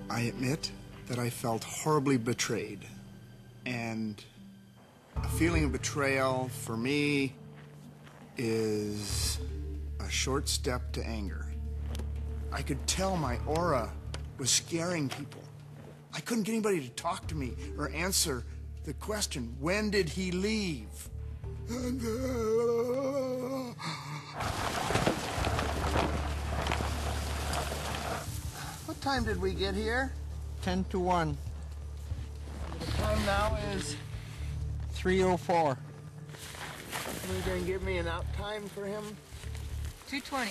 I admit that I felt horribly betrayed. And a feeling of betrayal, for me, is a short step to anger. I could tell my aura was scaring people. I couldn't get anybody to talk to me or answer the question, when did he leave? What time did we get here? 10 to 1. The time now is 3:04. Are you going to give me an out time for him? 2:20.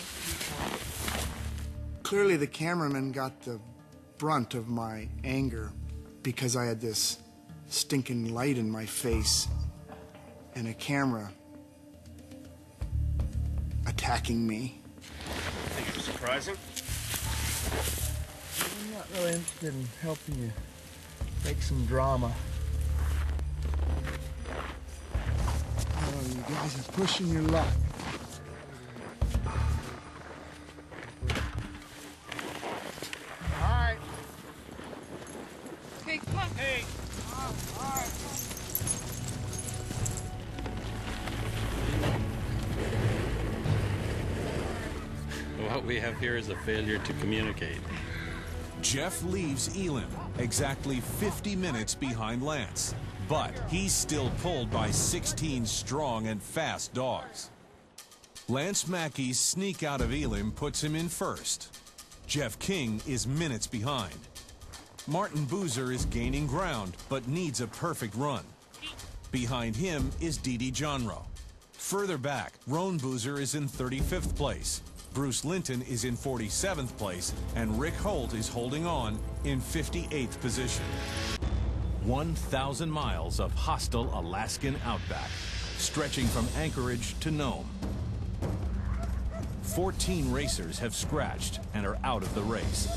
Clearly the cameraman got the brunt of my anger because I had this stinking light in my face and a camera attacking me. Think it was surprising? I'm not really interested in helping you make some drama. Oh, you guys are pushing your luck. All right. Okay, come on. Hey! All right. What we have here is a failure to communicate. Jeff leaves Elam exactly 50 minutes behind Lance, but he's still pulled by 16 strong and fast dogs. Lance Mackey's sneak out of Elam puts him in first. Jeff King is minutes behind. Martin Boozer is gaining ground, but needs a perfect run. Behind him is Didi Jonro. Further back, Roan Boozer is in 35th place. Bruce Linton is in 47th place, and Rick Holt is holding on in 58th position. 1,000 miles of hostile Alaskan outback, stretching from Anchorage to Nome. 14 racers have scratched and are out of the race.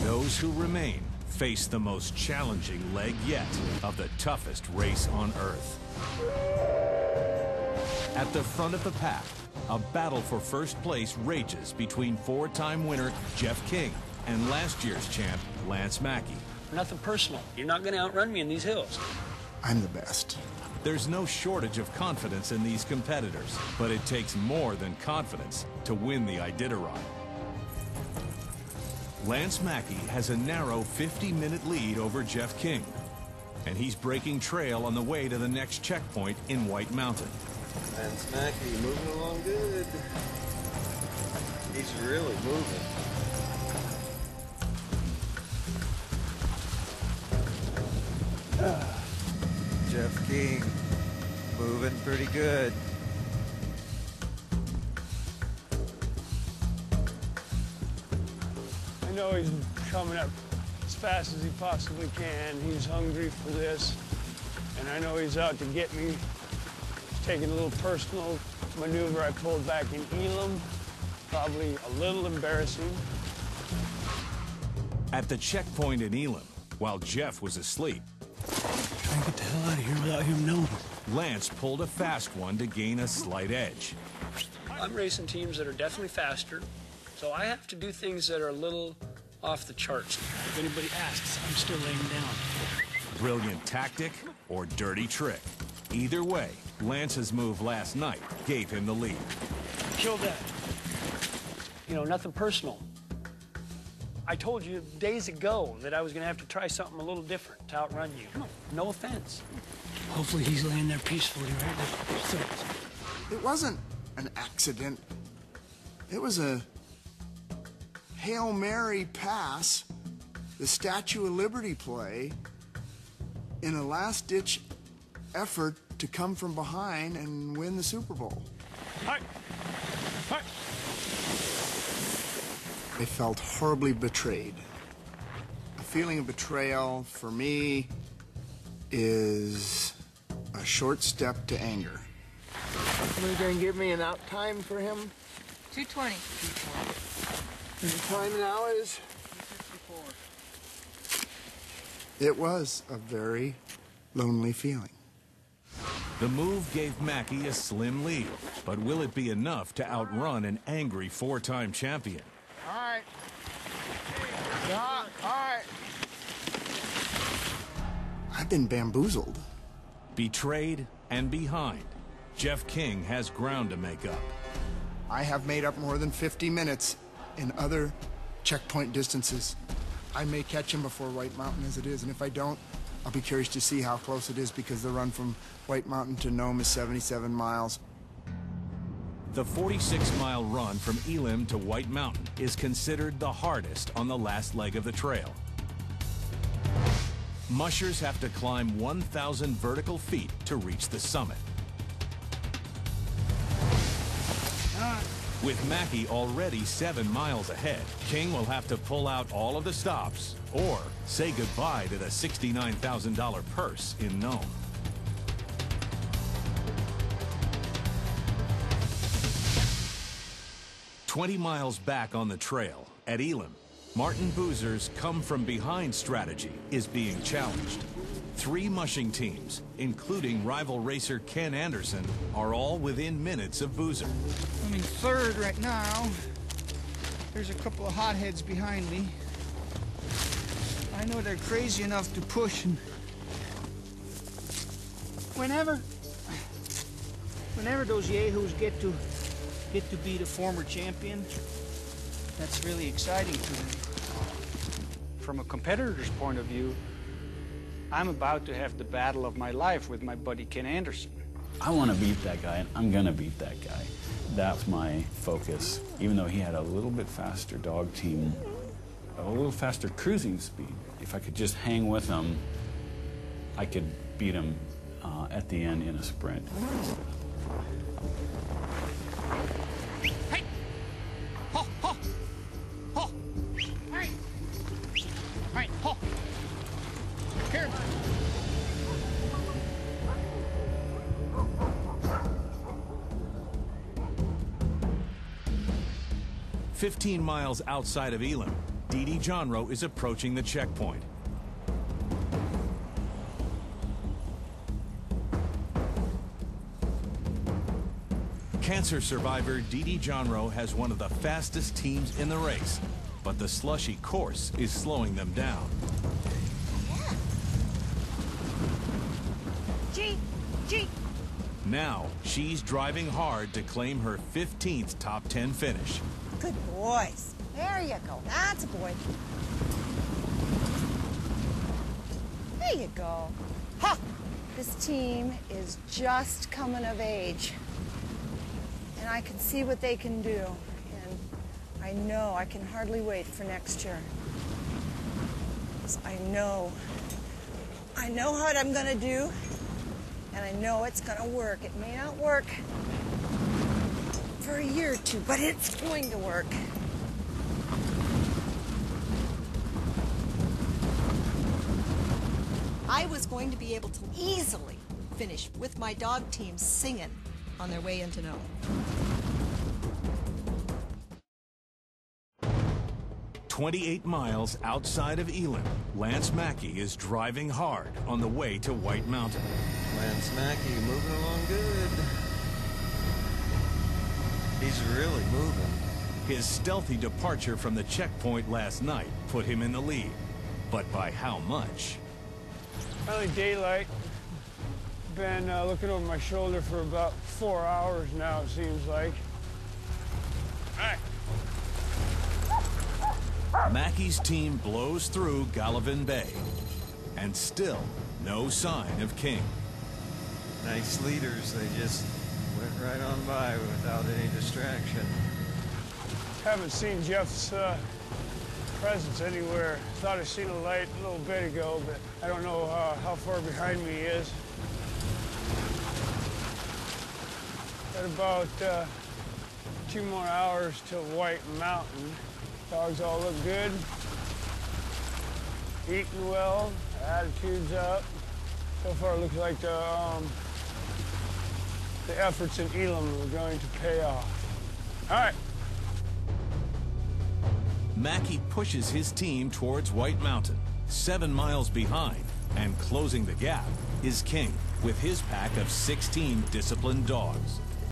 Those who remain face the most challenging leg yet of the toughest race on Earth. At the front of the pack, a battle for first place rages between four-time winner Jeff King and last year's champ Lance Mackey. Nothing personal. You're not going to outrun me in these hills. I'm the best. There's no shortage of confidence in these competitors, but it takes more than confidence to win the iditarod. Lance Mackey has a narrow 50-minute lead over Jeff King, and he's breaking trail on the way to the next checkpoint in White Mountain. Lance Mackey moving along good. He's really moving. Jeff King, moving pretty good. I know he's coming up as fast as he possibly can. He's hungry for this, and I know he's out to get me. He's taking a little personal maneuver I pulled back in Elam, probably a little embarrassing. At the checkpoint in Elam, while Jeff was asleep, Try and get the hell out of here without him knowing. Lance pulled a fast one to gain a slight edge. I'm racing teams that are definitely faster, so I have to do things that are a little off the charts. If anybody asks, I'm still laying down. Brilliant tactic or dirty trick. Either way, Lance's move last night gave him the lead. Kill that. You know, nothing personal. I told you days ago that I was going to have to try something a little different to outrun you. No offense. Hopefully he's laying there peacefully right now. So, It wasn't an accident. It was a Hail Mary pass, the Statue of Liberty play, in a last-ditch effort to come from behind and win the Super Bowl. hi. Hi. I felt horribly betrayed. A feeling of betrayal, for me, is a short step to anger. Are you going to give me an out time for him? 2:20. And the time now is? 2:54. It was a very lonely feeling. The move gave Mackey a slim lead, but will it be enough to outrun an angry four-time champion? All right. been bamboozled. Betrayed and behind, Jeff King has ground to make up. I have made up more than 50 minutes in other checkpoint distances. I may catch him before White Mountain as it is, and if I don't, I'll be curious to see how close it is, because the run from White Mountain to Nome is 77 miles. The 46-mile run from Elim to White Mountain is considered the hardest on the last leg of the trail. Mushers have to climb 1,000 vertical feet to reach the summit. With Mackey already 7 miles ahead, King will have to pull out all of the stops or say goodbye to the $69,000 purse in Nome. "20 miles back on the trail at Elim, Martin Boozer's come-from-behind strategy is being challenged. 3 mushing teams, including rival racer Ken Anderson, are all within minutes of Boozer. I'm in third right now. There's a couple of hotheads behind me. I know they're crazy enough to push, and whenever those yahoos get to beat a former champion, that's really exciting to me. From a competitor's point of view, I'm about to have the battle of my life with my buddy Ken Anderson. I want to beat that guy, and I'm going to beat that guy. That's my focus. Even though he had a little bit faster dog team, a little faster cruising speed, if I could just hang with him, I could beat him at the end in a sprint. Hey! Ho! Ho! Ho! All right! All right, ho! Here! 15 miles outside of Elim, Dee Johnrow is approaching the checkpoint. Cancer survivor Dee Johnrow has one of the fastest teams in the race, but the slushy course is slowing them down. G. Now, she's driving hard to claim her 15th top 10 finish. Good boys. There you go. That's a boy. There you go. Ha! This team is just coming of age. And I can see what they can do. And I know I can hardly wait for next year. 'Cause I know what I'm gonna do. And I know it's gonna work. It may not work for a year or two, but it's going to work. I was going to be able to easily finish with my dog team singing on their way into Nome. 28 miles outside of Elim, Lance Mackey is driving hard on the way to White Mountain. Lance Mackey moving along good. He's really moving. His stealthy departure from the checkpoint last night put him in the lead. But by how much? Finally daylight. Been looking over my shoulder for about 4 hours now, it seems like. All right. Mackey's team blows through Gallivan Bay. And still, no sign of King. Nice leaders. They just went right on by without any distraction. Haven't seen Jeff's presence anywhere. Thought I seen a light a little bit ago, but I don't know how far behind me he is. Got about 2 more hours till White Mountain. Dogs all look good. Eating well, attitude's up. So far it looks like the efforts in Elim are going to pay off. All right. Mackey pushes his team towards White Mountain, 7 miles behind, and closing the gap is King with his pack of 16 disciplined dogs.